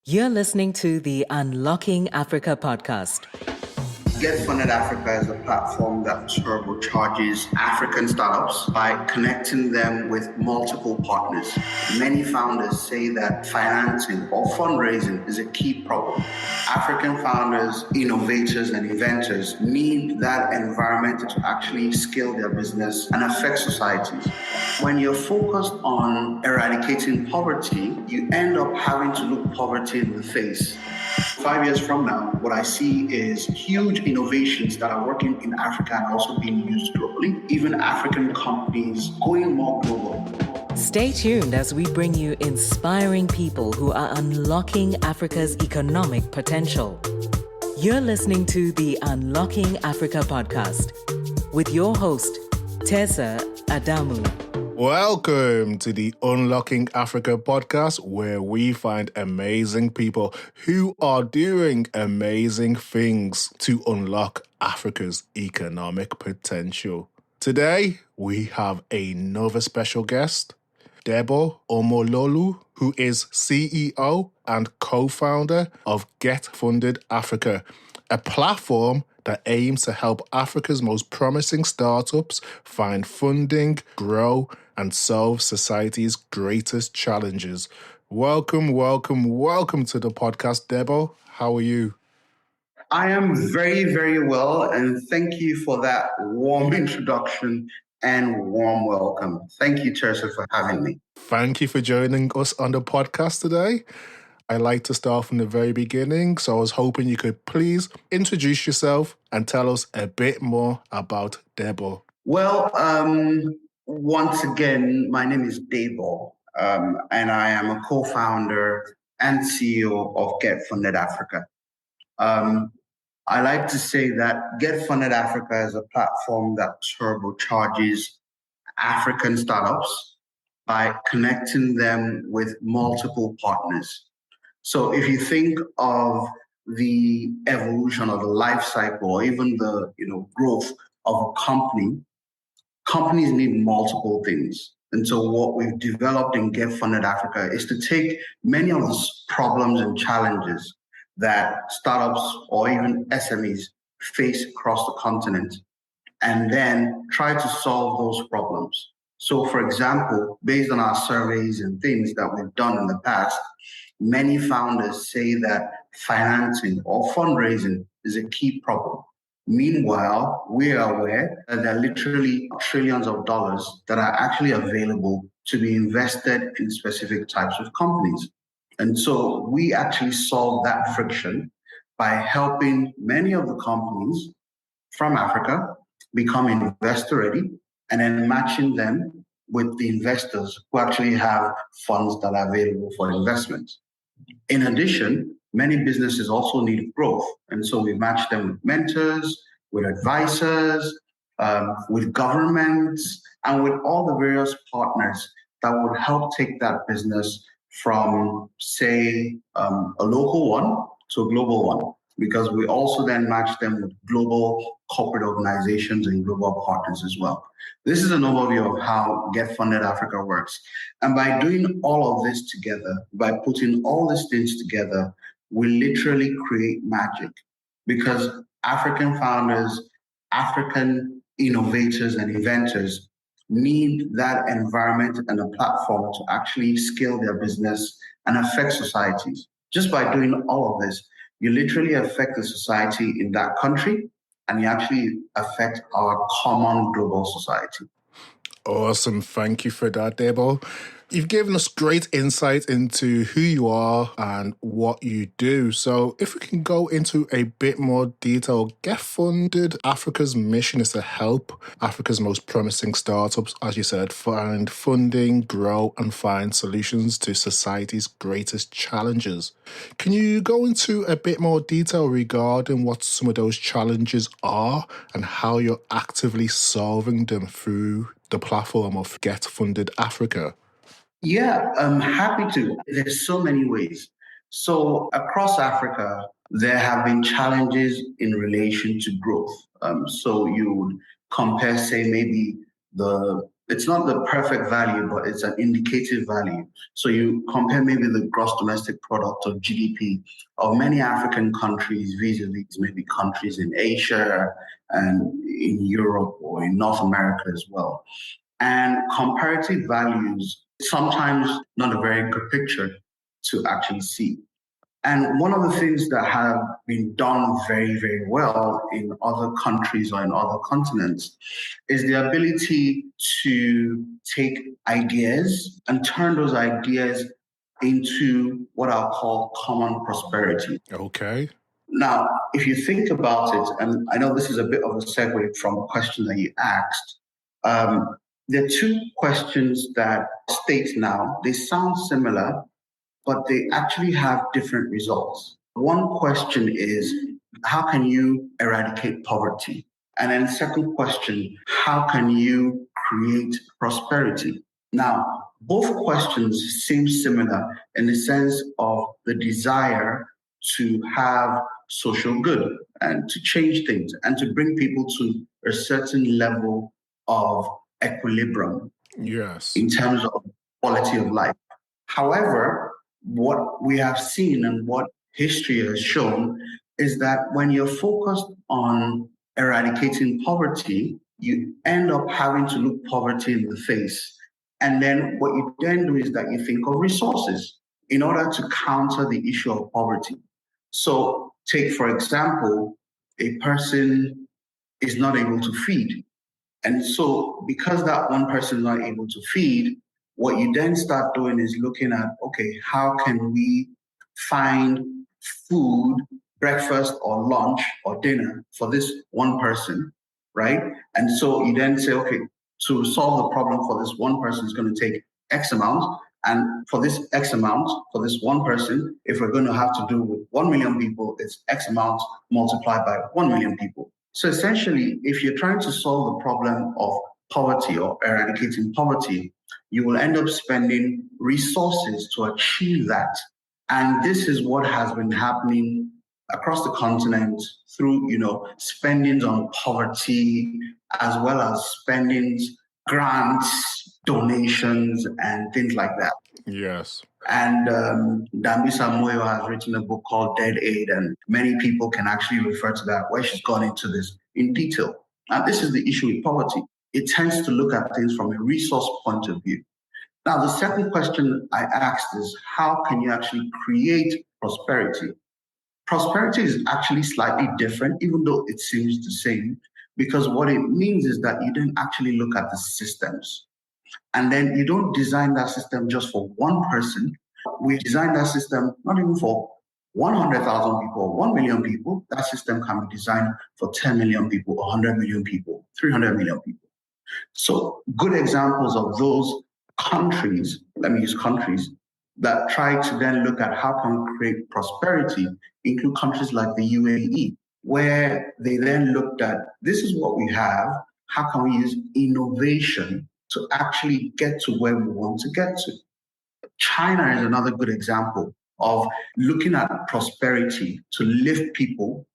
You're listening to the Unlocking Africa podcast. GetFundedAfrica is a platform that turbocharges African startups by connecting them with multiple partners. Many founders say that financing or fundraising is a key problem. African founders, innovators, and inventors need that environment to actually scale their business and affect societies. When you're focused on eradicating poverty, you end up having to look poverty in the face. 5 years from now, what I see is huge innovations that are working in Africa and also being used globally, even African companies going more global. Stay tuned as we bring you inspiring people who are unlocking Africa's economic potential. You're listening to the Unlocking Africa podcast with your host, Tessa Adamu. Welcome to the Unlocking Africa podcast, where we find amazing people who are doing amazing things to unlock Africa's economic potential. Today, we have another special guest, Debo Omololu, who is CEO and co-founder of GetFundedAfrica, a platform that aims to help Africa's most promising startups find funding, grow, and solve society's greatest challenges. Welcome to the podcast, Debo. How are you? I am very, very well, and thank you for that warm introduction and warm welcome. Thank you, Teresa, for having me. Thank you for joining us on the podcast today. I like to start from the very beginning, so I was hoping you could please introduce yourself and tell us a bit more about Debo. Well, once again, my name is Debo, and I am a co-founder and CEO of GetFundedAfrica. I like to say that GetFundedAfrica is a platform that turbocharges African startups by connecting them with multiple partners. So if you think of the evolution of the life cycle, or even the growth of a company, companies need multiple things. And so what we've developed in GetFundedAfrica is to take many of the problems and challenges that startups or even SMEs face across the continent, and then try to solve those problems. So for example, based on our surveys and things that we've done in the past, many founders say that financing or fundraising is a key problem. Meanwhile, we are aware that there are literally trillions of dollars that are actually available to be invested in specific types of companies. And so we actually solve that friction by helping many of the companies from Africa become investor ready, and then matching them with the investors who actually have funds that are available for investment. In addition, many businesses also need growth. And so we match them with mentors, with advisors, with governments, and with all the various partners that would help take that business from, say, a local one to a global one, because we also then match them with global corporate organizations and global partners as well. This is an overview of how GetFundedAfrica works. And by doing all of this together, by putting all these things together, we literally create magic, because African founders, African innovators and inventors need that environment and a platform to actually scale their business and affect societies. Just by doing all of this, you literally affect the society in that country, and you actually affect our common global society. Awesome. Thank you for that, Debo. You've given us great insight into who you are and what you do. So if we can go into a bit more detail, GetFundedAfrica's mission is to help Africa's most promising startups, as you said, find funding, grow, and find solutions to society's greatest challenges. Can you go into a bit more detail regarding what some of those challenges are and how you're actively solving them through the platform of GetFundedAfrica? Yeah, I'm happy to. There's so many ways. So across Africa, there have been challenges in relation to growth. So you would compare, say, maybe the It's not the perfect value, but it's an indicative value. So you compare maybe the gross domestic product or GDP of many African countries vis-a-vis maybe countries in Asia and in Europe or in North America as well. And comparative values, sometimes not a very good picture to actually see. And one of the things that have been done very, very well in other countries or in other continents is the ability to take ideas and turn those ideas into what I'll call common prosperity. Okay. Now, if you think about it, and I know this is a bit of a segue from a question that you asked, there are two questions that state now, they sound similar, but they actually have different results. One question is, how can you eradicate poverty? And then second question, how can you create prosperity? Now, both questions seem similar in the sense of the desire to have social good and to change things and to bring people to a certain level of equilibrium in terms of quality of life. However, what we have seen and what history has shown is that when you're focused on eradicating poverty, you end up having to look poverty in the face. And then what you then do is that you think of resources in order to counter the issue of poverty. So take, for example, a person is not able to feed. And so because that one person is not able to feed, what you then start doing is looking at, okay, how can we find food, breakfast or lunch or dinner for this one person, right? And so you then say, okay, to solve the problem for this one person is going to take X amount. And for this X amount, for this one person, if we're going to have to do with 1 million people, it's X amount multiplied by 1 million people. So essentially, if you're trying to solve the problem of poverty or eradicating poverty, you will end up spending resources to achieve that. And this is what has been happening across the continent through, spendings on poverty, as well as spendings, grants, donations, and things like that. Yes. And Dambisa Moyo has written a book called Dead Aid, and many people can actually refer to that, where she's gone into this in detail. And this is the issue with poverty. It tends to look at things from a resource point of view. Now, the second question I asked is, how can you actually create prosperity? Prosperity is actually slightly different, even though it seems the same, because what it means is that you don't actually look at the systems. And then you don't design that system just for one person. We design that system not even for 100,000 people or 1 million people. That system can be designed for 10 million people, 100 million people, 300 million people. So good examples of those countries, let me use countries, that try to then look at how can we create prosperity include countries like the UAE, where they then looked at, this is what we have, how can we use innovation to actually get to where we want to get to? China is another good example of looking at prosperity to lift people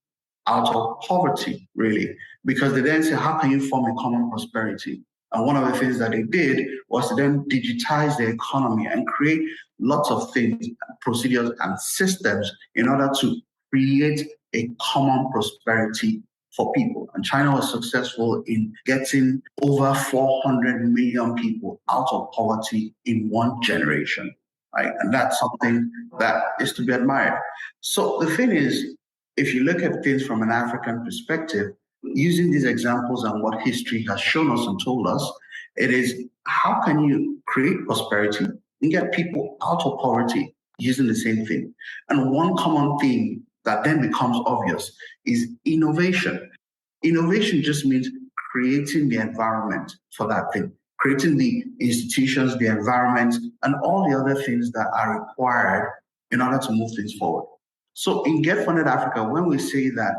out of poverty, really, because they then say, how can you form a common prosperity? And one of the things that they did was to then digitize the economy and create lots of things, procedures and systems in order to create a common prosperity for people. And China was successful in getting over 400 million people out of poverty in one generation, right? And that's something that is to be admired. So the thing is, if you look at things from an African perspective, using these examples and what history has shown us and told us, it is how can you create prosperity and get people out of poverty using the same thing? And one common theme that then becomes obvious is innovation. Innovation just means creating the environment for that thing, creating the institutions, the environment, and all the other things that are required in order to move things forward. So in Get Funded Africa, when we say that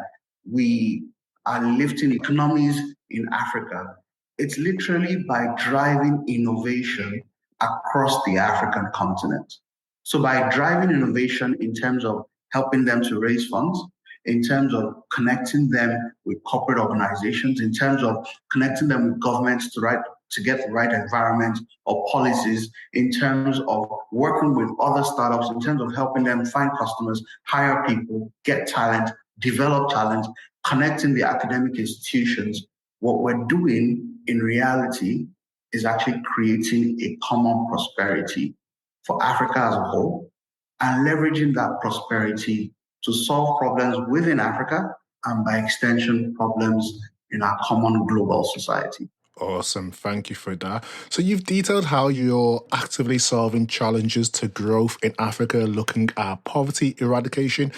we are lifting economies in Africa, it's literally by driving innovation across the African continent. So by driving innovation in terms of helping them to raise funds, in terms of connecting them with corporate organizations, in terms of connecting them with governments to write to get the right environment or policies in terms of working with other startups, in terms of helping them find customers, hire people, get talent, develop talent, connecting the academic institutions. What we're doing in reality is actually creating a common prosperity for Africa as a whole and leveraging that prosperity to solve problems within Africa and by extension, problems in our common global society. Awesome. Thank you for that. So you've detailed how you're actively solving challenges to growth in Africa, looking at poverty eradication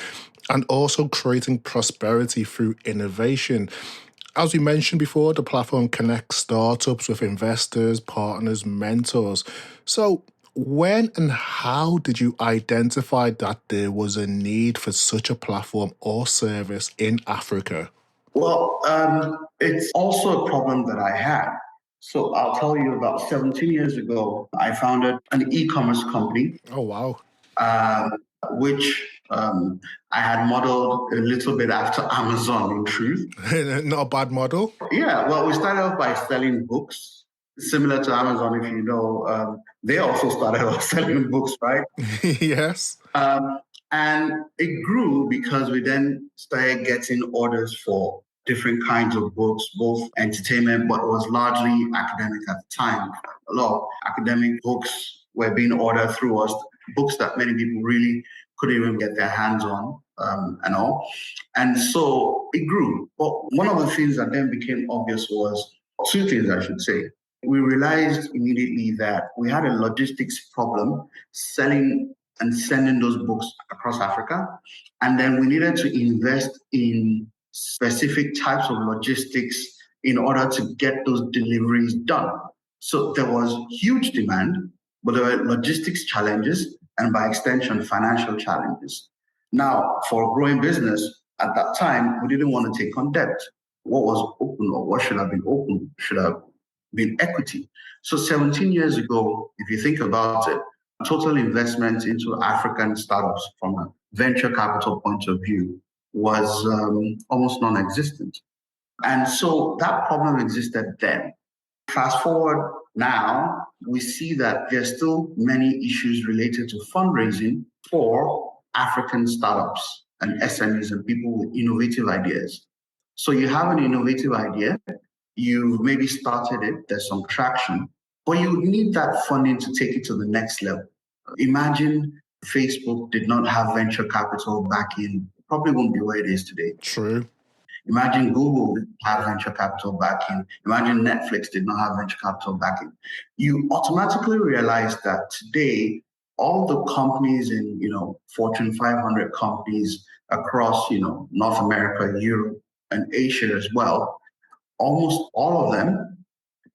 and also creating prosperity through innovation. As we mentioned before, the platform connects startups with investors, partners, mentors. So when and how did you identify that there was a need for such a platform or service in Africa? Well, it's also a problem that I had. So I'll tell you, about 17 years ago, I founded an e-commerce company. Oh, wow. Which I had modeled a little bit after Amazon, in truth. Not a bad model. Yeah, well, we started off by selling books, similar to Amazon, if you know. They also started off selling books, right? Yes. And it grew because we then started getting orders for different kinds of books, both entertainment, but it was largely academic at the time. A lot of academic books were being ordered through us, books that many people really couldn't even get their hands on and all. And so it grew. But one of the things that then became obvious was two things, I should say. We realized immediately that we had a logistics problem selling and sending those books across Africa. And then we needed to invest in specific types of logistics in order to get those deliveries done. So there was huge demand, but there were logistics challenges and by extension, financial challenges. Now, for a growing business at that time, we didn't want to take on debt. What was open or what should have been open should have been equity. So 17 years ago, if you think about it, total investment into African startups from a venture capital point of view was almost non-existent. And so that problem existed then. Fast forward now, we see that there's still many issues related to fundraising for African startups and SMEs and people with innovative ideas. So you have an innovative idea, you've maybe started it, there's some traction, but you need that funding to take it to the next level. Imagine Facebook did not have venture capital backing, it probably wouldn't be where it is today. True. Imagine Google didn't have venture capital backing. Imagine Netflix did not have venture capital backing. You automatically realize that today, all the companies in, Fortune 500 companies across, North America, Europe, and Asia as well, almost all of them,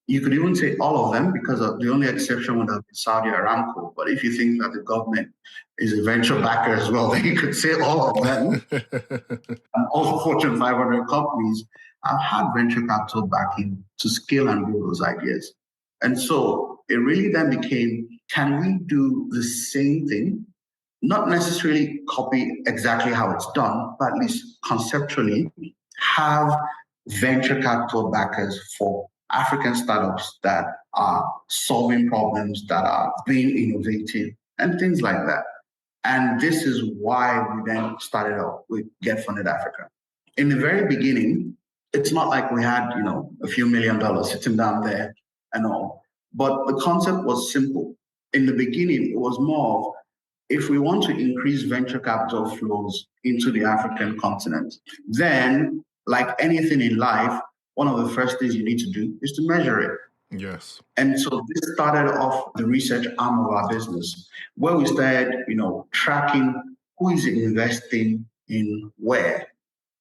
you could even say all of them, because the only exception would have been Saudi Aramco. But if you think that the government is a venture backer as well, then you could say all of them. And all Fortune 500 companies have had venture capital backing to scale and grow those ideas. And so it really then became, can we do the same thing? Not necessarily copy exactly how it's done, but at least conceptually have venture capital backers for African startups that are solving problems, that are being innovative, and things like that. And this is why we then started out with GetFundedAfrica. In the very beginning, it's not like we had, a few $1 million sitting down there and all. But the concept was simple. In the beginning, it was more of, if we want to increase venture capital flows into the African continent, then like anything in life, one of the first things you need to do is to measure it. Yes. And so this started off the research arm of our business, where we started, tracking who is investing in where,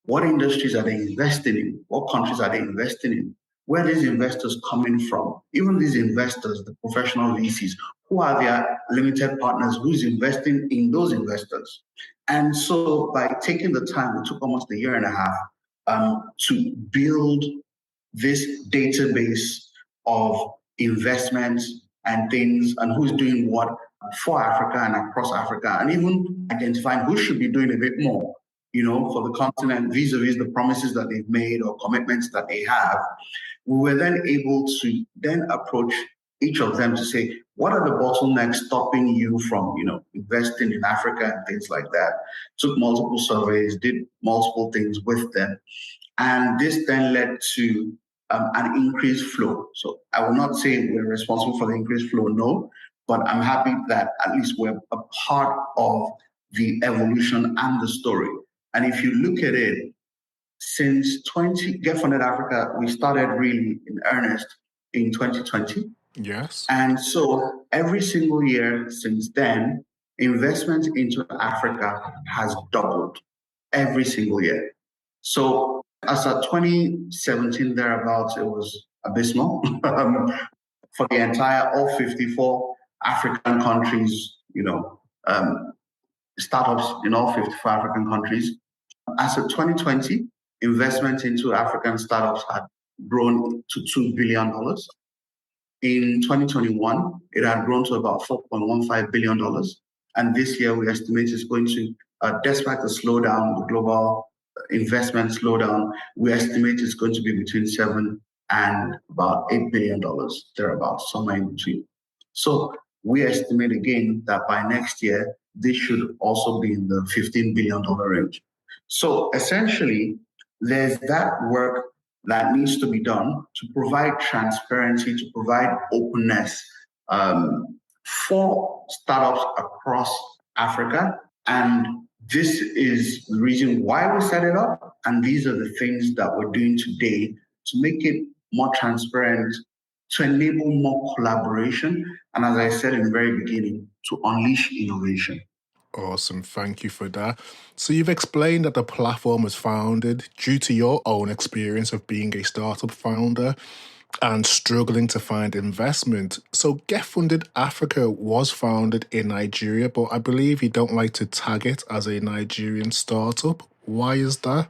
what industries are they investing in, what countries are they investing in, where are these investors coming from, even these investors, the professional VCs, who are their limited partners, who's investing in those investors. And so by taking the time, it took almost a year and a half to build this database of investments and things and who's doing what for Africa and across Africa, and even identifying who should be doing a bit more, for the continent vis-a-vis the promises that they've made or commitments that they have. we were then able to then approach each of them to say, what are the bottlenecks stopping you from, investing in Africa and things like that? Took multiple surveys, did multiple things with them. And this then led to an increased flow. So I will not say we're responsible for the increased flow, no, but I'm happy that at least we're a part of the evolution and the story. And if you look at it, since GetFundedAfrica, we started really in earnest in 2020. Yes. And so every single year since then, investment into Africa has doubled every single year. So as of 2017 thereabouts, it was abysmal for the entire all 54 African countries, startups in all 54 African countries. As of 2020, investment into African startups had grown to $2 billion. In 2021, it had grown to about $4.15 billion. And this year, we estimate it's going to, despite the slowdown, the global investment slowdown, we estimate it's going to be between $7 and about $8 billion, thereabouts, somewhere in between. So we estimate again that by next year, this should also be in the $15 billion range. So essentially, there's that work that needs to be done to provide transparency, to provide openness for startups across Africa. And this is the reason why we set it up. And these are the things that we're doing today to make it more transparent, to enable more collaboration. And as I said in the very beginning, to unleash innovation. Awesome. Thank you for that. So you've explained that the platform was founded due to your own experience of being a startup founder and struggling to find investment. So GetFundedAfrica was founded in Nigeria, but I believe you don't like to tag it as a Nigerian startup. Why is that?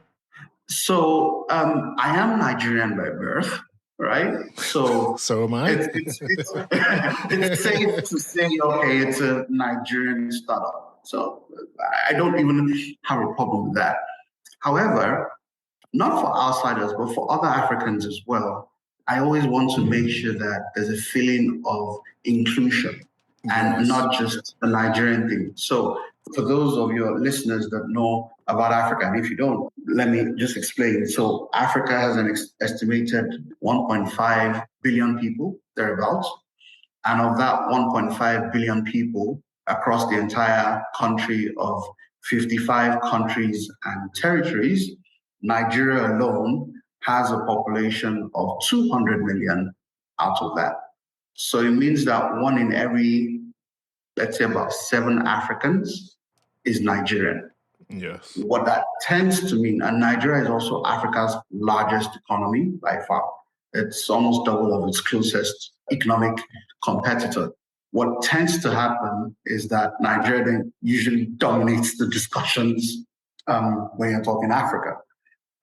So I am Nigerian by birth, right? So am I. It's safe to say, okay, it's a Nigerian startup. So I don't even have a problem with that. However, not for outsiders, but for other Africans as well, I always want to make sure that there's a feeling of inclusion and not just a Nigerian thing. So for those of your listeners that know about Africa, and if you don't, let me just explain. So Africa has an estimated 1.5 billion people, thereabouts. And of that 1.5 billion people across the entire country of 55 countries and territories, Nigeria alone has a population of 200 million out of that. So it means that one in every, let's say about 7 Africans is Nigerian. Yes. What that tends to mean, and Nigeria is also Africa's largest economy by far. It's almost double of its closest economic competitor. What tends to happen is that Nigeria then usually dominates the discussions when you're talking Africa.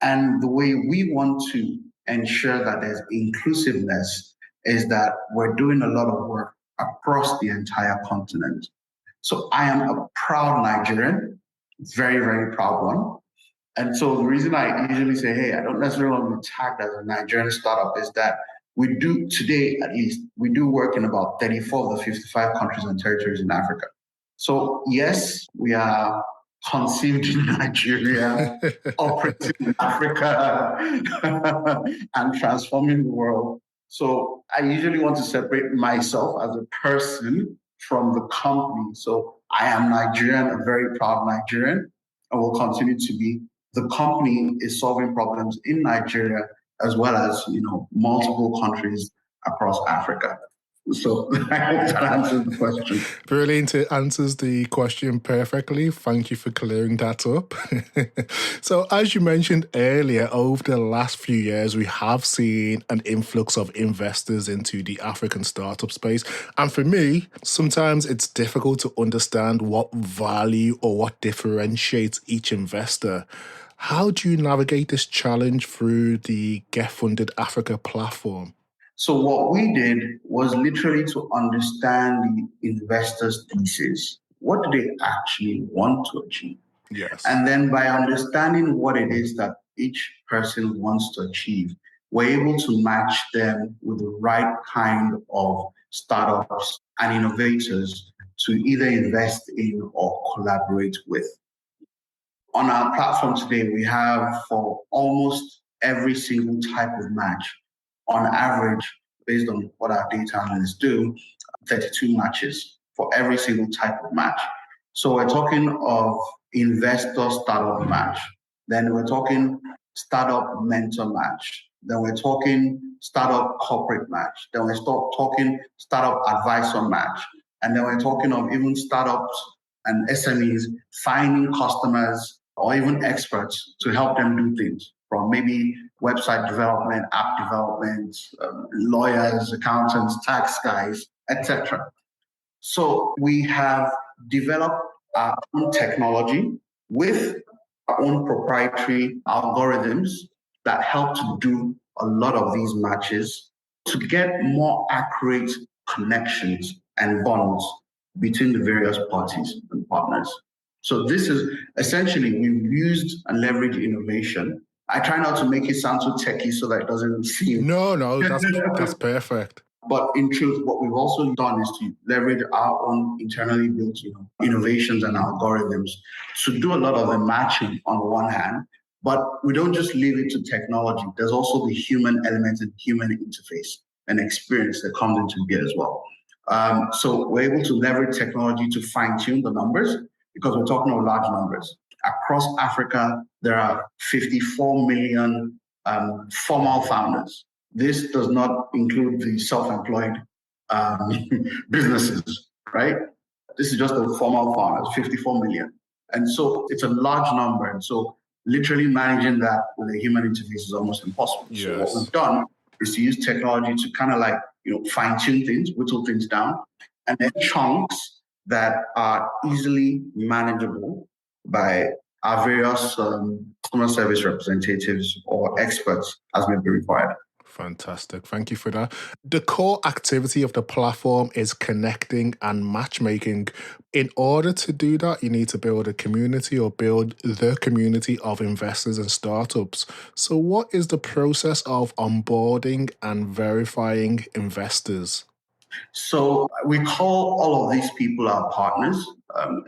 And the way we want to ensure that there's inclusiveness is that we're doing a lot of work across the entire continent. So I am a proud Nigerian, very, very proud one. And so the reason I usually say, hey, I don't necessarily want to be tagged as a Nigerian startup is that we do, today at least, we do work in about 34 of the 55 countries and territories in Africa. So yes, we are conceived in Nigeria, operating in Africa, and transforming the world. So I usually want to separate myself as a person from the company. So I am Nigerian, a very proud Nigerian, and will continue to be. The company is solving problems in Nigeria as well as, multiple countries across Africa. So I hope that answers the question. Brilliant. It answers the question perfectly. Thank you for clearing that up. So as you mentioned earlier, over the last few years, we have seen an influx of investors into the African startup space. And for me, sometimes it's difficult to understand what value or what differentiates each investor. How do you navigate this challenge through the GetFundedAfrica platform? So what we did was literally to understand the investors' thesis. What do they actually want to achieve? Yes. And then by understanding what it is that each person wants to achieve, we're able to match them with the right kind of startups and innovators to either invest in or collaborate with. On our platform today, we have for almost every single type of match, on average, based on what our data analysts do, 32 matches for every single type of match. So we're talking of investor startup match. Then we're talking startup mentor match. Then we're talking startup corporate match. Then we're talking startup advisor match. And then we're talking of even startups and SMEs finding customers or even experts to help them do things, from maybe website development, app development, lawyers, accountants, tax guys, etc. So we have developed our own technology with our own proprietary algorithms that help to do a lot of these matches to get more accurate connections and bonds between the various parties and partners. So this is essentially, we've used and leveraged innovation. I try not to make it sound too techy so that it doesn't seem... No, that's perfect. But in truth, what we've also done is to leverage our own internally built innovations and algorithms to do a lot of the matching on the one hand, but we don't just leave it to technology. There's also the human element and human interface and experience that comes into bear as well. So we're able to leverage technology to fine-tune the numbers because we're talking about large numbers. Across Africa, there are 54 million formal founders. This does not include the self-employed businesses, right? This is just the formal founders, 54 million. And so it's a large number. And so literally managing that with a human interface is almost impossible. Yes. So what we've done is to use technology to kind of like, fine-tune things, whittle things down, and then chunks that are easily manageable by our various customer service representatives or experts as may be required. Fantastic. Thank you for that. The core activity of the platform is connecting and matchmaking. In order to do that, you need to build a community or build the community of investors and startups. So what is the process of onboarding and verifying investors? So we call all of these people our partners.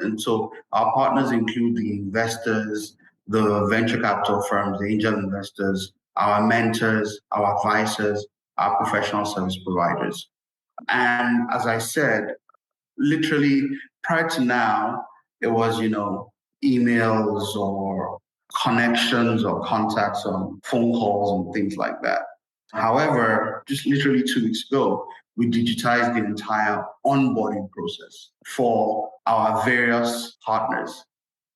And so our partners include the investors, the venture capital firms, the angel investors, our mentors, our advisors, our professional service providers. And as I said, literally prior to now, it was, emails or connections or contacts on phone calls and things like that. However, just literally 2 weeks ago, we digitized the entire onboarding process for our various partners.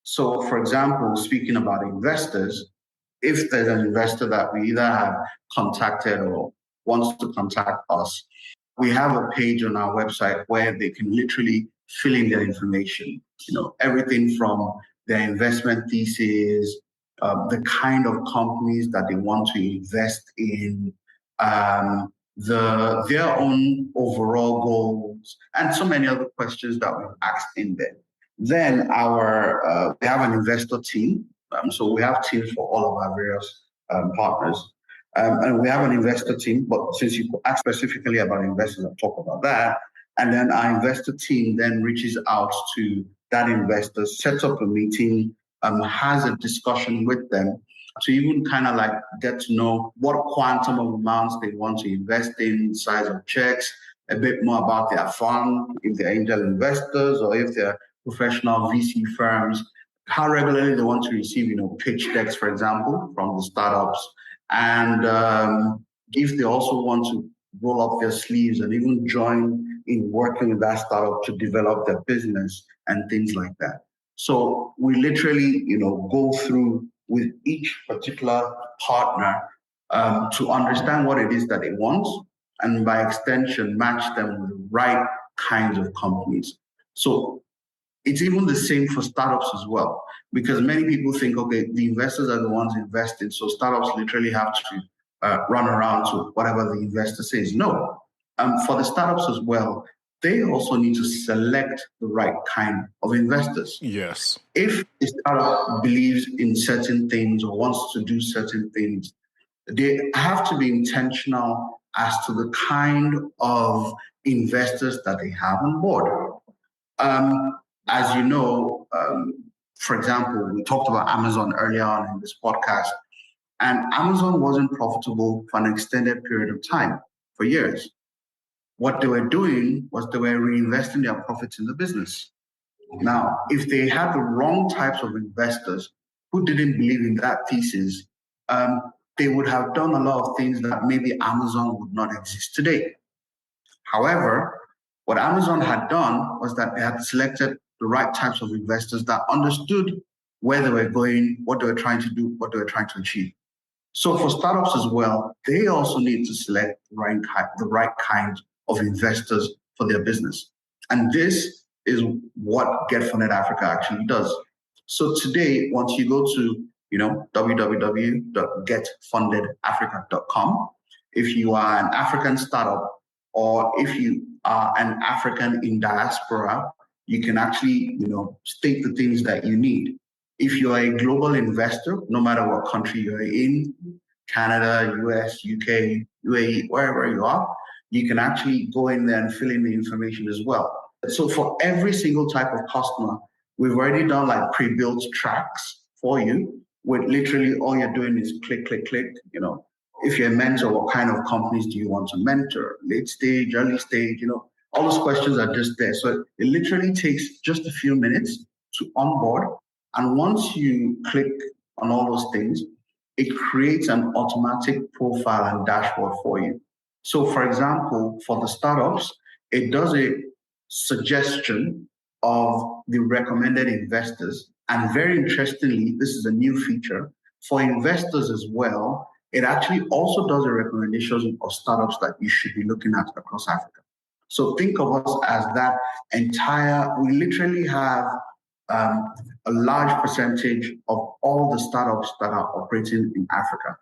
So, for example, speaking about investors, if there's an investor that we either have contacted or wants to contact us, we have a page on our website where they can literally fill in their information, everything from their investment thesis, the kind of companies that they want to invest in, their own overall goals, and so many other questions that we've asked in there. Then we have an investor team. So we have teams for all of our various partners. And we have an investor team, but since you asked specifically about investors, I'll talk about that. And then our investor team then reaches out to that investor, sets up a meeting, has a discussion with them to even kind of like get to know what quantum of amounts they want to invest in, size of checks, a bit more about their fund, if they're angel investors or if they're professional VC firms, how regularly they want to receive, pitch decks, for example, from the startups. And if they also want to roll up their sleeves and even join in working with that startup to develop their business and things like that. So we literally, go through with each particular partner to understand what it is that they want, and by extension, match them with the right kinds of companies. So it's even the same for startups as well, because many people think, okay, the investors are the ones investing, so startups literally have to run around to whatever the investor says. No, for the startups as well, they also need to select the right kind of investors. Yes. If a startup believes in certain things or wants to do certain things, they have to be intentional as to the kind of investors that they have on board. As you know, for example, we talked about Amazon earlier on in this podcast, and Amazon wasn't profitable for an extended period of time, for years. What they were doing was they were reinvesting their profits in the business. Now, if they had the wrong types of investors who didn't believe in that thesis, they would have done a lot of things that maybe Amazon would not exist today. However, what Amazon had done was that they had selected the right types of investors that understood where they were going, what they were trying to do, what they were trying to achieve. So for startups as well, they also need to select the right kind of investors for their business. And this is what GetFundedAfrica actually does. So today, once you go to www.getfundedafrica.com, if you are an African startup or if you are an African in diaspora, you can actually state the things that you need. If you are a global investor, no matter what country you're in, Canada, US, UK, UAE, wherever you are, you can actually go in there and fill in the information as well. So for every single type of customer, we've already done like pre-built tracks for you, with literally all you're doing is click, click, click. If you're a mentor, what kind of companies do you want to mentor? Late stage, early stage, all those questions are just there. So it literally takes just a few minutes to onboard. And once you click on all those things, it creates an automatic profile and dashboard for you. So for example, for the startups, it does a suggestion of the recommended investors. And very interestingly, this is a new feature for investors as well. It actually also does a recommendation of startups that you should be looking at across Africa. So think of us as that we literally have a large percentage of all the startups that are operating in Africa.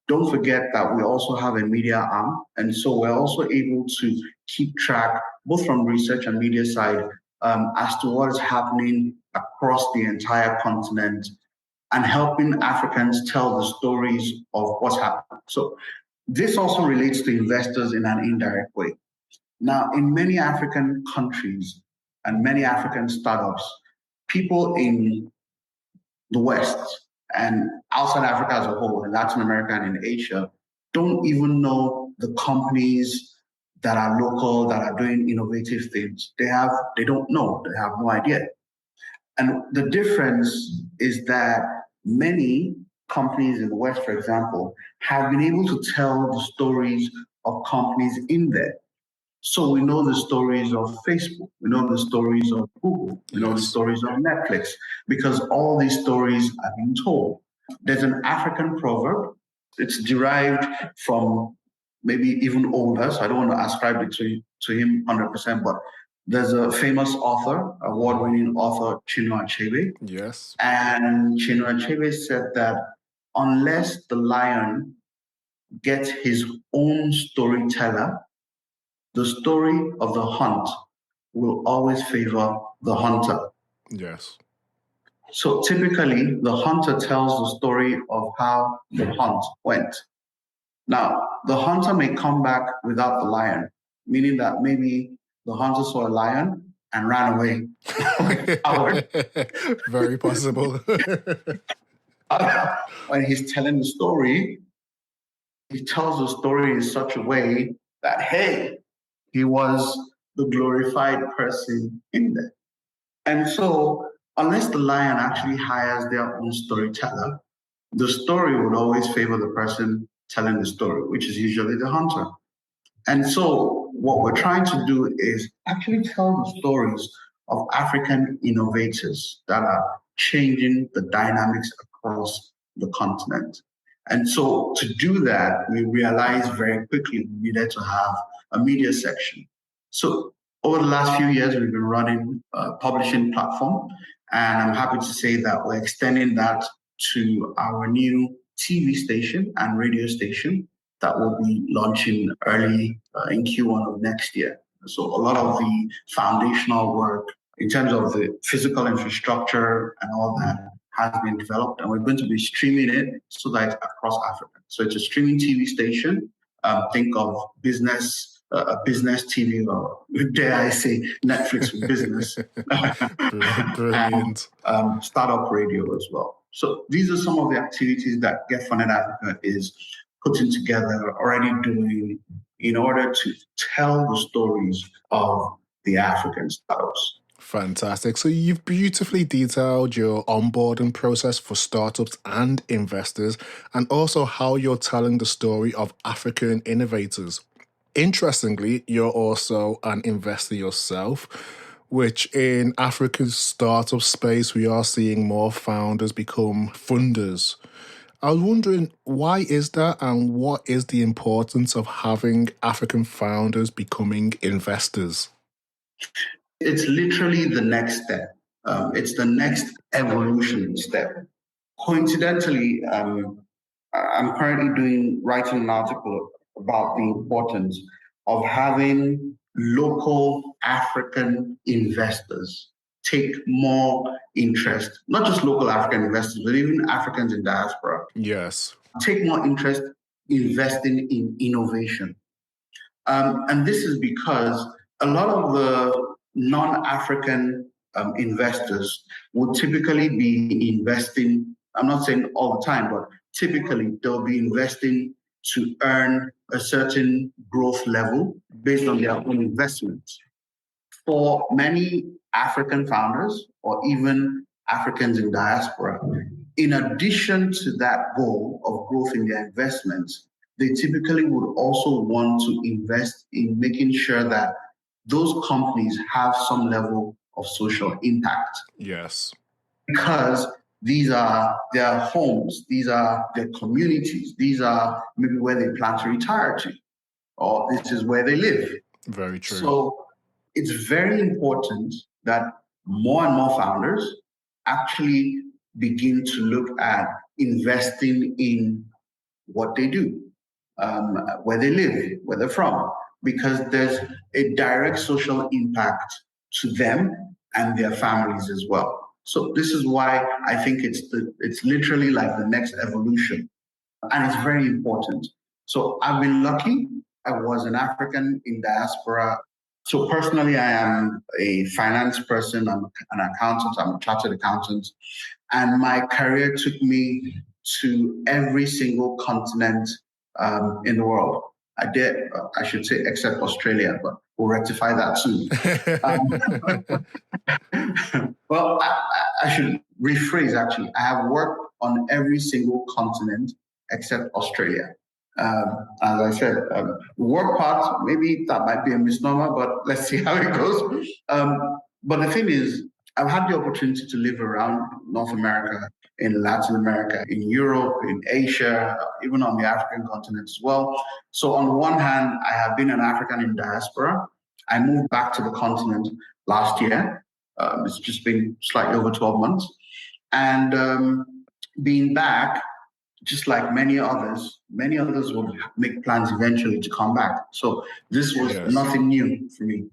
Don't forget that we also have a media arm. And so we're also able to keep track, both from research and media side, as to what is happening across the entire continent and helping Africans tell the stories of what's happening. So this also relates to investors in an indirect way. Now, in many African countries and many African startups, people in the West and outside Africa as a whole, in Latin America and in Asia, don't even know the companies that are local, that are doing innovative things. They don't know, they have no idea. And the difference is that many companies in the West, for example, have been able to tell the stories of companies in there. So we know the stories of Facebook, we know the stories of Google, we know the stories of Netflix, because all these stories are being told. There's an African proverb. It's derived from maybe even older, so I don't want to ascribe it to him 100%, but there's a famous author, award-winning author, Chinua Achebe. Yes. And Chinua Achebe said that unless the lion gets his own storyteller, the story of the hunt will always favor the hunter. Yes. So typically, the hunter tells the story of how the hunt went. Now, the hunter may come back without the lion, meaning that maybe the hunter saw a lion and ran away. Very possible. When he's telling the story, he tells the story in such a way that, hey, he was the glorified person in there. And so, unless the lion actually hires their own storyteller, the story would always favor the person telling the story, which is usually the hunter. And so, what we're trying to do is actually tell the stories of African innovators that are changing the dynamics across the continent. And so to do that, we realized very quickly we needed to have a media section. So over the last few years, we've been running a publishing platform, and I'm happy to say that we're extending that to our new TV station and radio station that will be launching early in Q1 of next year. So a lot of the foundational work in terms of the physical infrastructure and all that has been developed, and we're going to be streaming it so that it's across Africa. So it's a streaming TV station. Think of business, business TV, or dare I say, Netflix for business. Brilliant. And startup radio as well. So these are some of the activities that GetFundedAfrica is putting together, already doing, in order to tell the stories of the African startups. Fantastic. So you've beautifully detailed your onboarding process for startups and investors, and also how you're telling the story of African innovators. Interestingly, you're also an investor yourself, which in Africa's startup space, we are seeing more founders become funders. I was wondering, why is that, and what is the importance of having African founders becoming investors? It's literally the next step. It's the next evolution step. Coincidentally, I'm currently writing an article about the importance of having local African investors take more interest, not just local African investors, but even Africans in diaspora. Yes. Take more interest investing in innovation. And this is because a lot of the non-African investors would typically be investing, I'm not saying all the time, but typically they'll be investing to earn a certain growth level based on their own investments. For many African founders or even Africans in diaspora, in addition to that goal of growth in their investments, they typically would also want to invest in making sure that those companies have some level of social impact. Yes. Because these are their homes, these are their communities, these are maybe where they plan to retire to, or this is where they live. Very true. So it's very important that more and more founders actually begin to look at investing in what they do, where they live, where they're from, because there's a direct social impact to them and their families as well. So this is why I think it's literally like the next evolution, and it's very important. So I've been lucky. I was an African in diaspora. So personally, I am a finance person. I'm an accountant. I'm a chartered accountant. And my career took me to every single continent in the world. I should say, except Australia, but we'll rectify that soon. Well, I should rephrase, actually. I have worked on every single continent except Australia. As I said, the work part, maybe that might be a misnomer, but let's see how it goes. But the thing is, I've had the opportunity to live around North America, in Latin America, in Europe, in Asia, even on the African continent as well. So on one hand, I have been an African in diaspora. I moved back to the continent last year. It's just been slightly over 12 months. And being back, just like many others will make plans eventually to come back. So this was nothing new for me.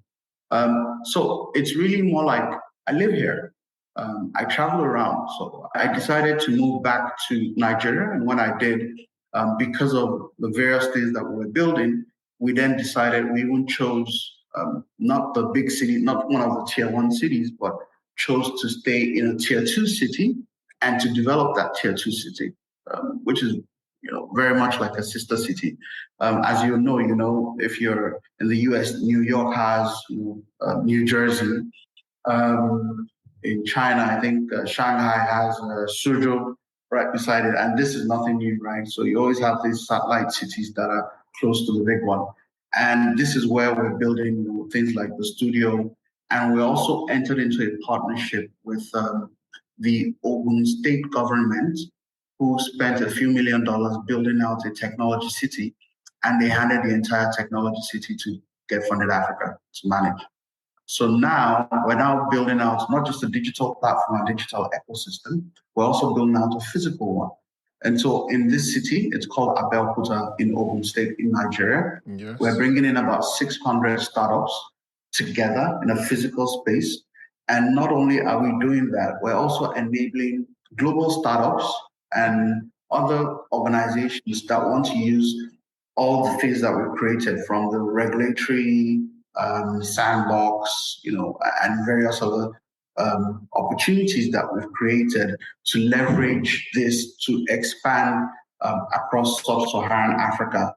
So it's really more like I live here. I travel around. So I decided to move back to Nigeria. And when I did, because of the various things that we were building, we then decided we even chose not the big city, not one of the tier 1 cities, but chose to stay in a tier 2 city and to develop that tier 2 city, which is very much like a sister city. As you know, if you're in the US, New York has New Jersey. In China, I think Shanghai has Suzhou right beside it, and this is nothing new, right? So you always have these satellite cities that are close to the big one, and this is where we're building things like the studio, and we also entered into a partnership with the Ogun State government, who spent a few $1 million building out a technology city, and they handed the entire technology city to GetFundedAfrica to manage. So now we're building out not just a digital platform, a digital ecosystem, we're also building out a physical one. And so in this city, it's called Abeokuta in Ogun State in Nigeria. Yes. We're bringing in about 600 startups together in a physical space. And not only are we doing that, we're also enabling global startups and other organizations that want to use all the things that we've created, from the regulatory sandbox, and various other opportunities that we've created to leverage this to expand across sub-Saharan Africa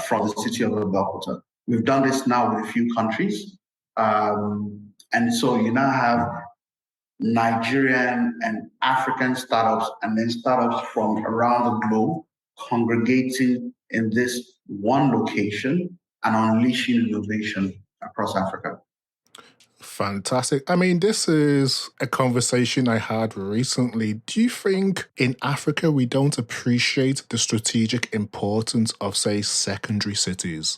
from the city of Abeokuta. We've done this now with a few countries. And so you now have Nigerian and African startups, and then startups from around the globe congregating in this one location and unleashing innovation across Africa. Fantastic. I mean, this is a conversation I had recently. Do you think in Africa we don't appreciate the strategic importance of, say, secondary cities?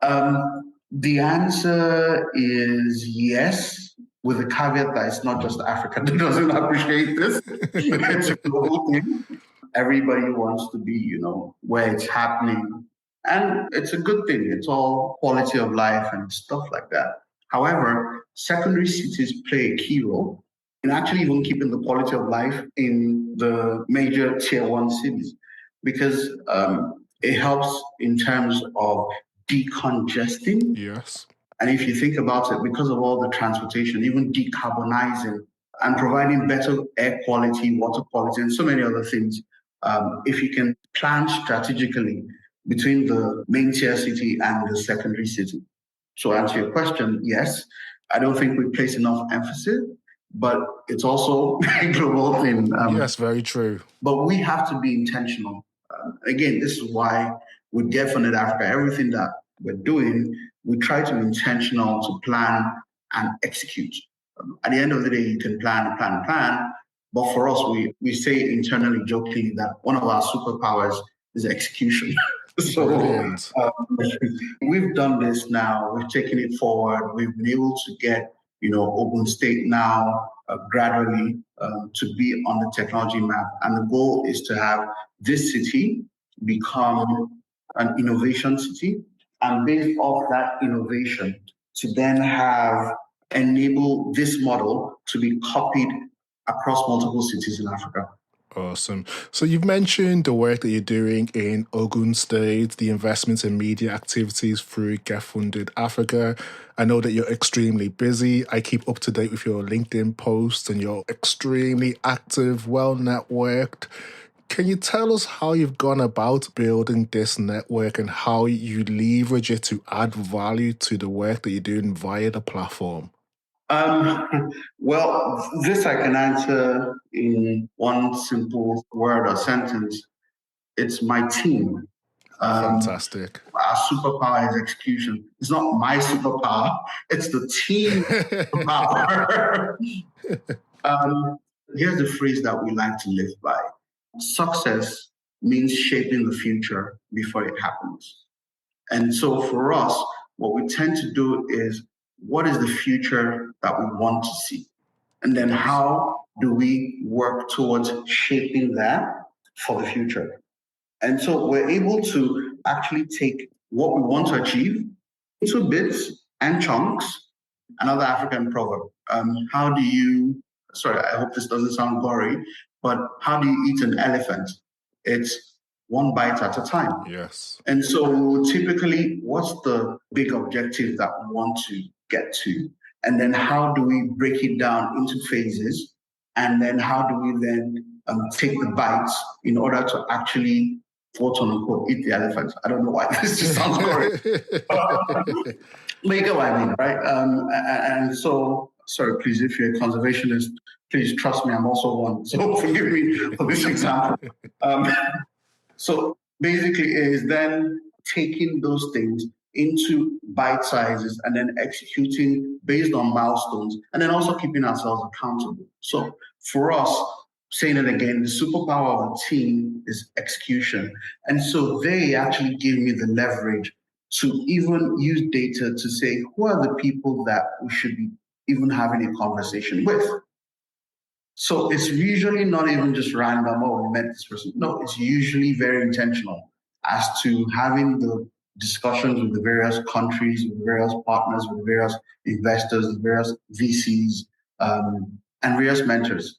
The answer is yes, with the caveat that it's not just Africa that doesn't appreciate this. It's a global thing. Everybody wants to be, where it's happening. And it's a good thing. It's all quality of life and stuff like that. However, secondary cities play a key role in actually even keeping the quality of life in the major tier one cities, because it helps in terms of decongesting. Yes. And if you think about it, because of all the transportation, even decarbonizing and providing better air quality, water quality, and so many other things, if you can plan strategically between the main tier city and the secondary city. So, answer your question, yes. I don't think we place enough emphasis, but it's also a global thing. Yes, very true. But we have to be intentional. Again, this is why with GetFundedAfrica, everything that we're doing, we try to be intentional to plan and execute. At the end of the day, you can plan, but for us, we say internally, jokingly, that one of our superpowers is execution. So we've done this now. We've taken it forward. We've been able to get, Ogun State now gradually to be on the technology map. And the goal is to have this city become an innovation city, and based off that innovation, to then enable this model to be copied across multiple cities in Africa. Awesome. So you've mentioned the work that you're doing in Ogun State, the investments in media activities through GetFundedAfrica. I know that you're extremely busy. I keep up to date with your LinkedIn posts and you're extremely active, well-networked. Can you tell us how you've gone about building this network and how you leverage it to add value to the work that you're doing via the platform? Well, this I can answer in one simple word or sentence. It's my team. Fantastic. Our superpower is execution. It's not my superpower. It's the team superpower. Here's the phrase that we like to live by. Success means shaping the future before it happens. And so for us, what we tend to do is, what is the future that we want to see? And then how do we work towards shaping that for the future? And so we're able to actually take what we want to achieve into bits and chunks. Another African proverb, I hope this doesn't sound gory, but how do you eat an elephant? It's one bite at a time. Yes. And so typically, what's the big objective that we want to get to? And then how do we break it down into phases? And then how do we then take the bites in order to actually, quote unquote, eat the elephant? I don't know why this just sounds correct. But you get what I mean, right? And so, sorry, please, if you're a conservationist, please trust me, I'm also one. So forgive me for this example. So basically it is then taking those things into bite sizes and then executing based on milestones, and then also keeping ourselves accountable. So for us, saying it again, the superpower of a team is execution. And so they actually give me the leverage to even use data to say, who are the people that we should be even having a conversation with? So it's usually not even just random, oh, we met this person. No, it's usually very intentional as to having the discussions with the various countries, with various partners, with various investors, with various VCs, and various mentors.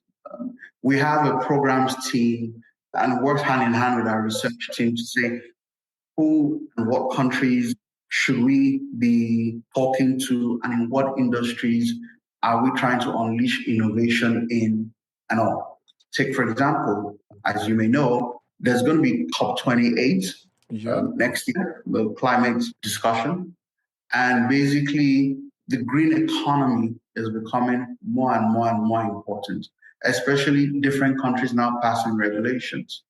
we have a programs team and work hand in hand with our research team to say who and what countries should we be talking to, and in what industries are we trying to unleash innovation in and all. Take, for example, as you may know, there's going to be COP28 next year, the climate discussion. And basically, the green economy is becoming more and more and more important, especially different countries now passing regulations.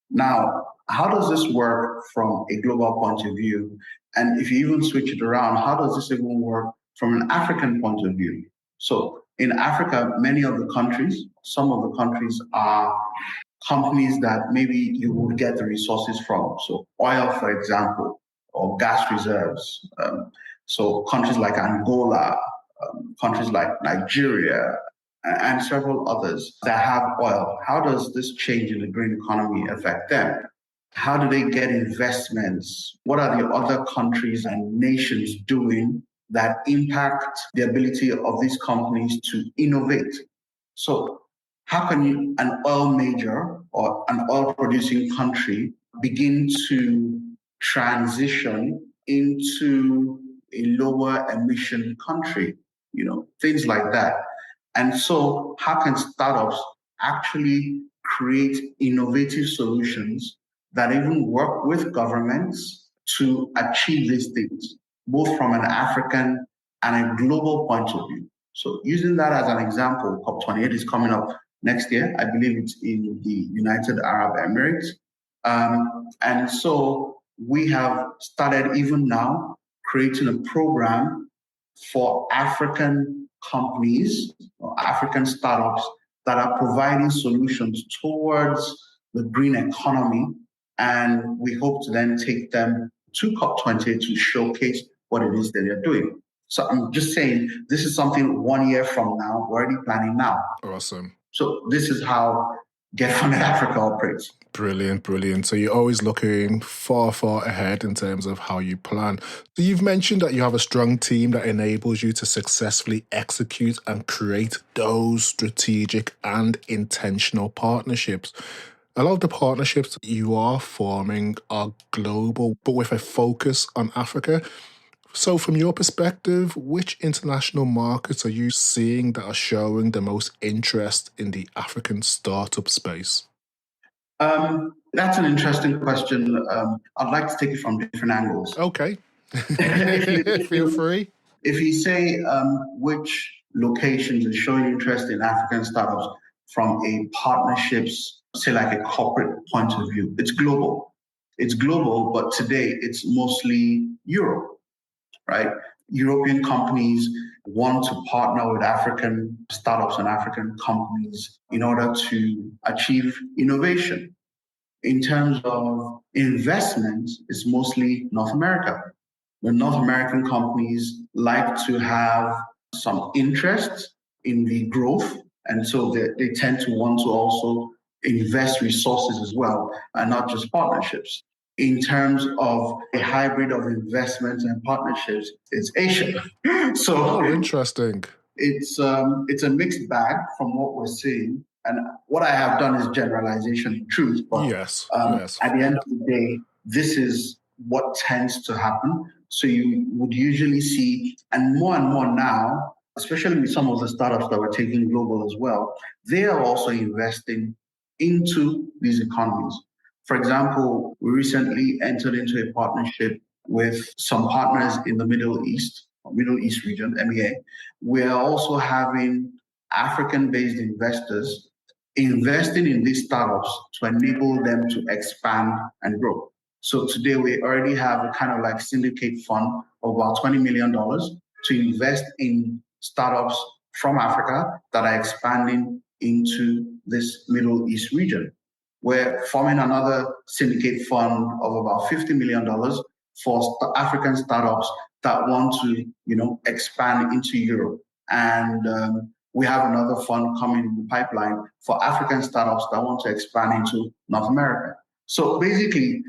Now, how does this work from a global point of view? And if you even switch it around, how does this even work from an African point of view? So in Africa, many of the countries, some of the countries are companies that maybe you would get the resources from. So oil, for example, or gas reserves. So countries like Angola, countries like Nigeria, and several others that have oil. How does this change in the green economy affect them? How do they get investments? What are the other countries and nations doing that impact the ability of these companies to innovate? So how can an oil major or an oil producing country begin to transition into a lower emission country? Things like that. And so how can startups actually create innovative solutions that even work with governments to achieve these things, both from an African and a global point of view? So using that as an example, COP28 is coming up next year. I believe it's in the United Arab Emirates. And so we have started even now creating a program for African companies or African startups that are providing solutions towards the green economy. And we hope to then take them to COP28 to showcase what it is that they're doing. So I'm just saying, this is something 1 year from now, we're already planning now. Awesome. So this is how GetFundedAfrica operates. Brilliant. So you're always looking far ahead in terms of how you plan. So you've mentioned that you have a strong team that enables you to successfully execute and create those strategic and intentional partnerships. A lot of the partnerships you are forming are global, but with a focus on Africa. So from your perspective, which international markets are you seeing that are showing the most interest in the African startup space? That's an interesting question. I'd like to take it from different angles. Okay. Feel free. If you say which locations are showing interest in African startups from a partnerships, say like a corporate point of view, it's global. It's global, but today it's mostly Europe, right? European companies want to partner with African startups and African companies in order to achieve innovation. In terms of investment, it's mostly North America. The North American companies like to have some interest in the growth, and so they tend to want to also invest resources as well, and not just partnerships. In terms of a hybrid of investment and partnerships, it's Asia. So interesting. It's a mixed bag from what we're seeing. And what I have done is generalization in truth. But yes. At the end of the day, this is what tends to happen. So you would usually see, and more now, especially with some of the startups that we're taking global as well, they are also investing into these economies. For example, we recently entered into a partnership with some partners in the Middle East region, MEA. We're also having African-based investors investing in these startups to enable them to expand and grow. So today we already have a kind of like syndicate fund of about $20 million to invest in startups from Africa that are expanding into this Middle East region. We're forming another syndicate fund of about $50 million for African startups that want to, expand into Europe. And we have another fund coming in the pipeline for African startups that want to expand into North America. So basically,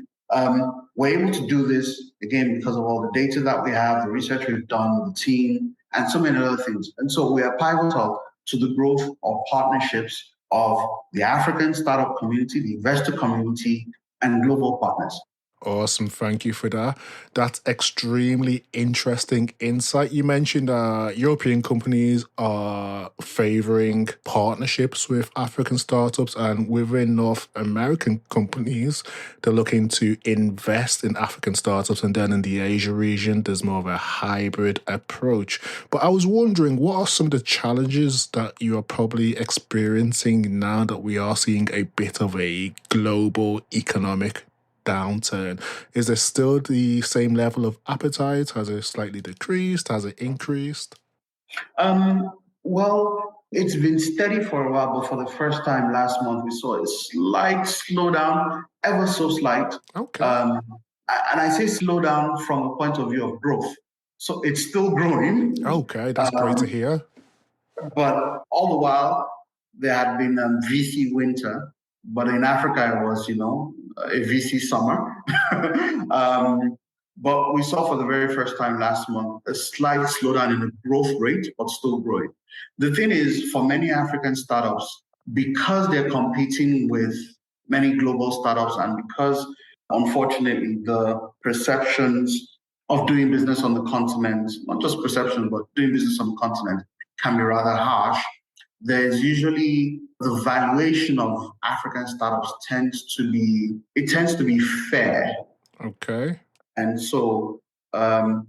we're able to do this, again, because of all the data that we have, the research we've done with the team, and so many other things. And so we are pivotal to the growth of partnerships of the African startup community, the investor community, and global partners. Awesome. Thank you for that. That's extremely interesting insight. You mentioned European companies are favoring partnerships with African startups, and within North American companies, they're looking to invest in African startups. And then in the Asia region, there's more of a hybrid approach. But I was wondering, what are some of the challenges that you are probably experiencing now that we are seeing a bit of a global economic downturn? Is there still the same level of appetite? Has it slightly decreased? Has it increased? Well, it's been steady for a while, but for the first time last month, we saw a slight slowdown, ever so slight. Okay. And I say slowdown from the point of view of growth. So it's still growing. Okay, that's great to hear. But all the while, there had been VC winter, but in Africa, it was, a VC summer. But we saw for the very first time last month a slight slowdown in the growth rate, but still growing. The thing is, for many African startups, because they're competing with many global startups, and because, unfortunately, the perceptions of doing business on the continent, not just perception, but doing business on the continent, can be rather harsh. There's usually the valuation of African startups tends to be fair. Okay. And so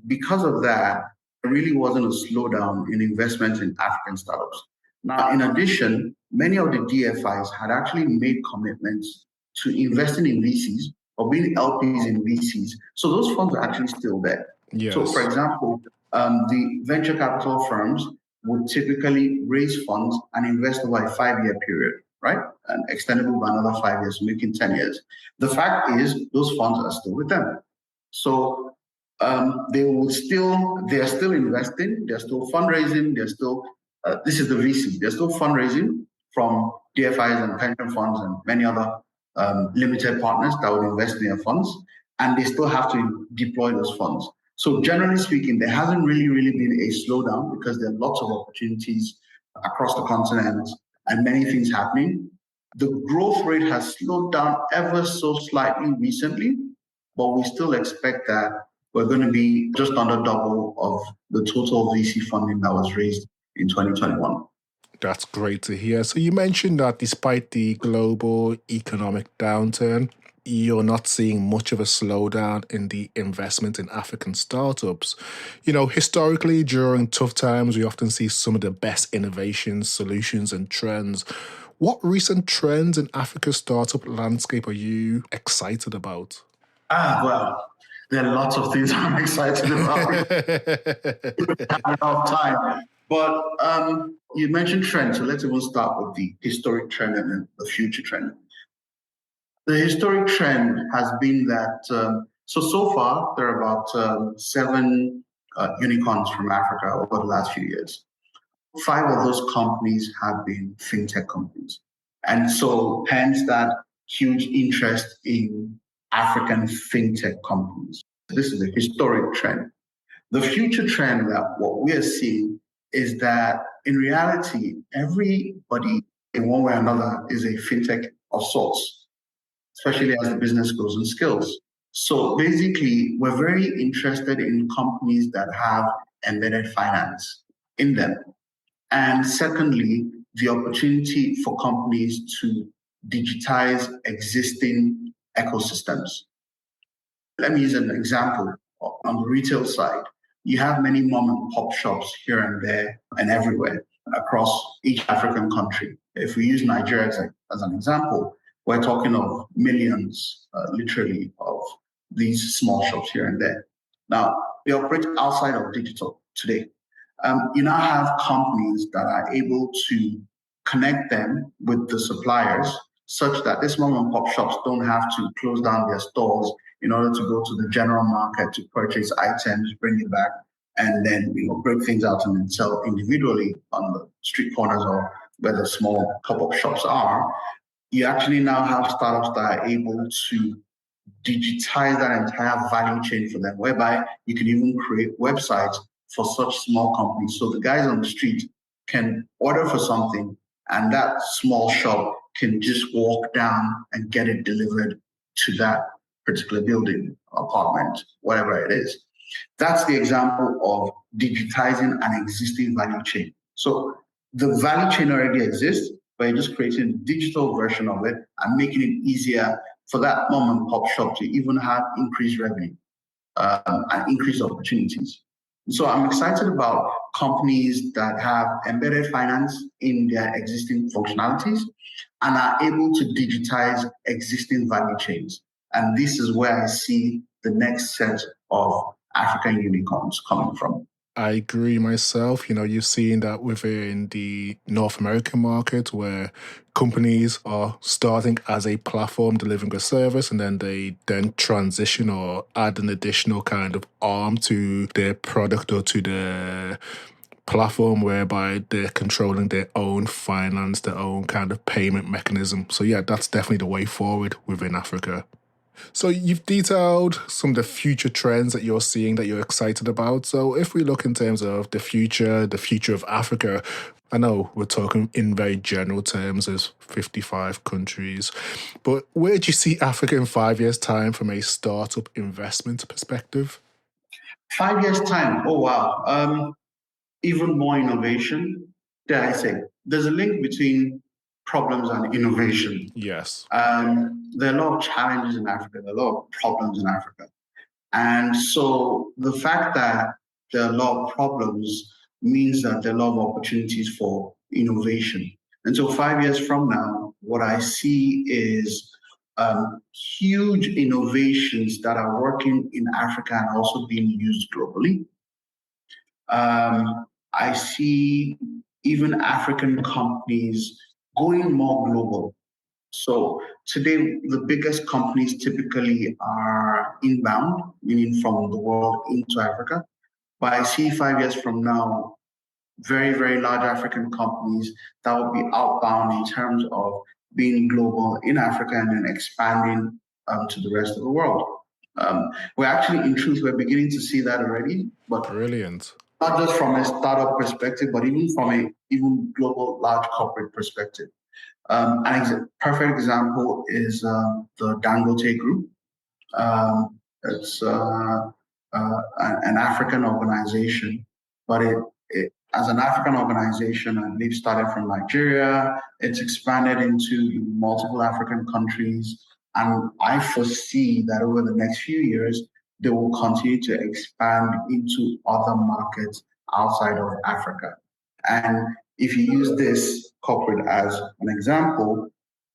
because of that, there really wasn't a slowdown in investment in African startups. Now, in addition, many of the DFIs had actually made commitments to investing in VCs or being LPs in VCs. So those funds are actually still there. Yes. So, for example, the venture capital firms would typically raise funds and invest over a 5-year period, right? And extendable by another 5 years, making 10 years. The fact is, those funds are still with them. So they are still investing, they're still fundraising, this is the VC, they're still fundraising from DFIs and pension funds and many other limited partners that would invest in their funds, and they still have to deploy those funds. So generally speaking, there hasn't really been a slowdown because there are lots of opportunities across the continent and many things happening. The growth rate has slowed down ever so slightly recently, but we still expect that we're going to be just under double of the total VC funding that was raised in 2021. That's great to hear. So you mentioned that despite the global economic downturn, you're not seeing much of a slowdown in the investment in African startups. Historically, during tough times, we often see some of the best innovations, solutions, and trends. What recent trends in Africa's startup landscape are you excited about? Well, there are lots of things I'm excited about. Enough time. But you mentioned trends, so let's even start with the historic trend and then the future trend. The historic trend has been that, so far, there are about 7 unicorns from Africa over the last few years. 5 of those companies have been fintech companies. And so hence that huge interest in African fintech companies. This is a historic trend. The future trend that what we are seeing is that in reality, everybody in one way or another is a fintech of sorts, especially as the business grows and scales. So basically, we're very interested in companies that have embedded finance in them. And secondly, the opportunity for companies to digitize existing ecosystems. Let me use an example. On the retail side, you have many mom and pop shops here and there and everywhere across each African country. If we use Nigeria as an example, we're talking of millions, literally, of these small shops here and there. Now, they operate outside of digital today. You now have companies that are able to connect them with the suppliers such that these mom and pop shops don't have to close down their stores in order to go to the general market to purchase items, bring it back, and then break things out and then sell individually on the street corners or where the small pop-up shops are. You actually now have startups that are able to digitize that entire value chain for them, whereby you can even create websites for such small companies. So the guys on the street can order for something And that small shop can just walk down and get it delivered to that particular building, apartment, whatever it is. That's the example of digitizing an existing value chain. So the value chain already exists, but you're just creating a digital version of it and making it easier for that mom and pop shop to even have increased revenue and increased opportunities. So I'm excited about companies that have embedded finance in their existing functionalities and are able to digitize existing value chains. And this is where I see the next set of African unicorns coming from. I agree myself. You've seen that within the North American market where companies are starting as a platform delivering a service and then they then transition or add an additional kind of arm to their product or to their platform whereby they're controlling their own finance, their own kind of payment mechanism. So yeah, that's definitely the way forward within Africa. So you've detailed some of the future trends that you're seeing that you're excited about. So if we look in terms of the future of Africa, I know we're talking in very general terms as 55 countries, but where do you see Africa in 5 years' time from a startup investment perspective? 5 years' time, oh wow. Even more innovation, dare I say. There's a link between problems and innovation. Yes. There are a lot of challenges in Africa. There are a lot of problems in Africa. And so the fact that there are a lot of problems means that there are a lot of opportunities for innovation. And so 5 years from now, what I see is huge innovations that are working in Africa and also being used globally. I see even African companies going more global. So today, the biggest companies typically are inbound, meaning from the world into Africa. But I see 5 years from now, very, very large African companies that will be outbound in terms of being global in Africa and then expanding to the rest of the world. We're actually, in truth, we're beginning to see that already. But brilliant. Not just from a startup perspective, but even from a even global large corporate perspective. A perfect example is the Dangote Group. It's an African organization, but it as an African organization, I believe started from Nigeria. It's expanded into multiple African countries. And I foresee that over the next few years, they will continue to expand into other markets outside of Africa. And if you use this corporate as an example,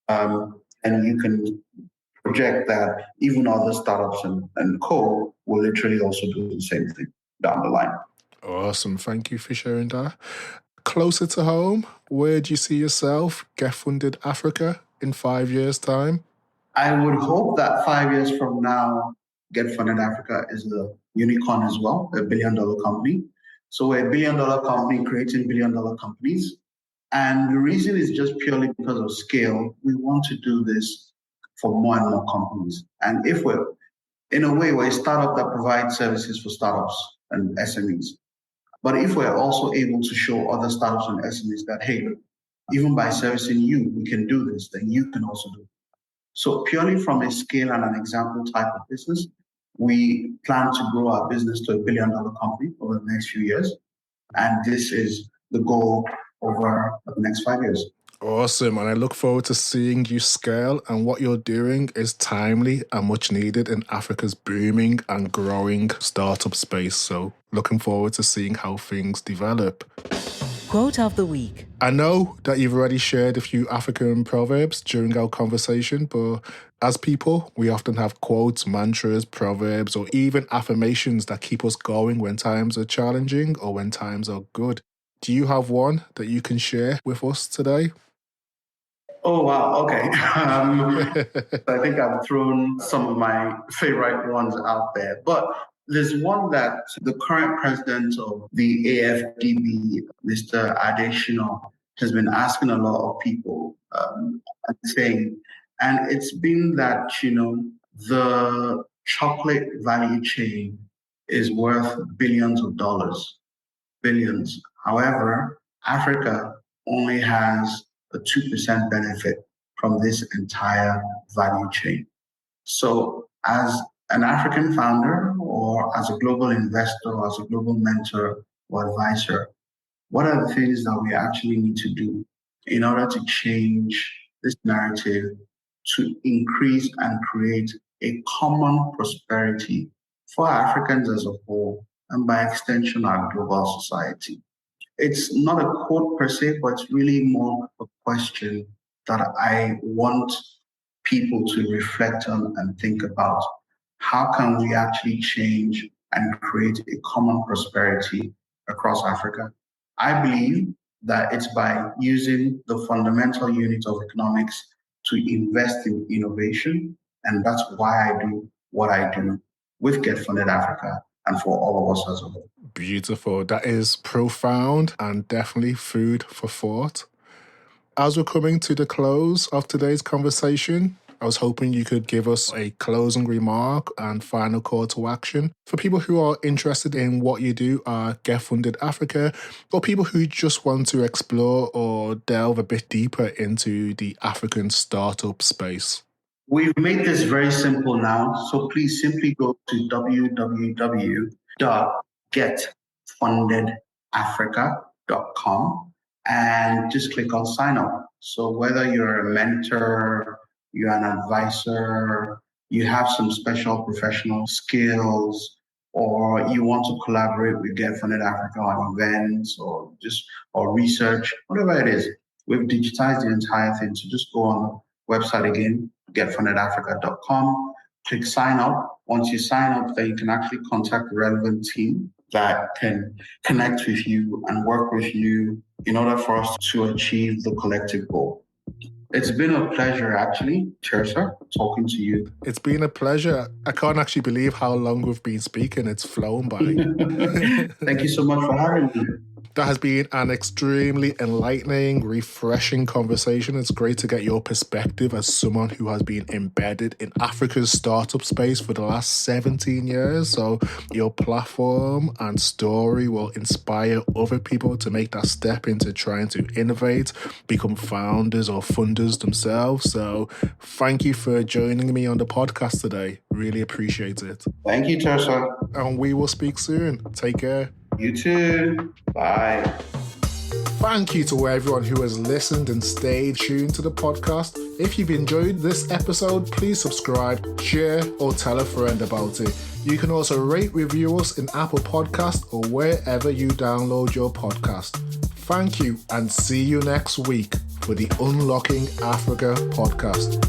and you can project that even other startups and co will literally also do the same thing down the line. Awesome. Thank you for sharing that. Closer to home, where do you see yourself, GetFundedAfrica, in 5 years' time? I would hope that 5 years from now, GetFundedAfrica is a unicorn as well, a $1 billion company. So we're a $1 billion company creating $1 billion companies. And the reason is just purely because of scale. We want to do this for more and more companies. And if we're, in a way, we're a startup that provides services for startups and SMEs. But if we're also able to show other startups and SMEs that, hey, even by servicing you, we can do this, then you can also do it. So purely from a scale and an example type of business, we plan to grow our business to a $1 billion company over the next few years. And this is the goal over the next 5 years. Awesome. And I look forward to seeing you scale, and what you're doing is timely and much needed in Africa's booming and growing startup space. So looking forward to seeing how things develop. Quote of the week. I know that you've already shared a few African proverbs during our conversation, but as people, we often have quotes, mantras, proverbs, or even affirmations that keep us going when times are challenging or when times are good. Do you have one that you can share with us today? Oh, wow. Okay. I think I've thrown some of my favorite ones out there, but there's one that the current president of the AFDB, Mr. Adesina, has been asking a lot of people and saying, and it's been that, the chocolate value chain is worth billions of dollars, billions. However, Africa only has the 2% benefit from this entire value chain. So as an African founder or as a global investor or as a global mentor or advisor, what are the things that we actually need to do in order to change this narrative to increase and create a common prosperity for Africans as a whole and by extension our global society? It's not a quote per se, but it's really more a question that I want people to reflect on and think about. How can we actually change and create a common prosperity across Africa? I believe that it's by using the fundamental unit of economics to invest in innovation. And that's why I do what I do with GetFundedAfrica and for all of us as a whole. Beautiful. That is profound and definitely food for thought. As we're coming to the close of today's conversation, I was hoping you could give us a closing remark and final call to action for people who are interested in what you do at Get Funded Africa, or people who just want to explore or delve a bit deeper into the African startup space. We've made this very simple now, so please simply go to www.getfundedafrica.com and just click on sign up. So whether you're a mentor, you're an advisor, you have some special professional skills, or you want to collaborate with Get Funded Africa on events or research, whatever it is, we've digitized the entire thing. So just go on the website again, GetFundedAfrica.com, click sign up. Once you sign up, then you can actually contact the relevant team that can connect with you and work with you in order for us to achieve the collective goal. It's been a pleasure, actually, Tirsa, talking to you. It's been a pleasure. I can't actually believe how long we've been speaking. It's flown by. Thank you so much for having me. That has been an extremely enlightening, refreshing conversation. It's great to get your perspective as someone who has been embedded in Africa's startup space for the last 17 years. So your platform and story will inspire other people to make that step into trying to innovate, become founders or funders themselves. So thank you for joining me on the podcast today. Really appreciate it. Thank you, Tirsa. And we will speak soon. Take care. You too. Bye. Thank you to everyone who has listened and stayed tuned to the podcast. If you've enjoyed this episode, please subscribe, share, or tell a friend about it. You can also rate, review us in Apple Podcasts or wherever you download your podcast. Thank you and see you next week for the Unlocking Africa podcast.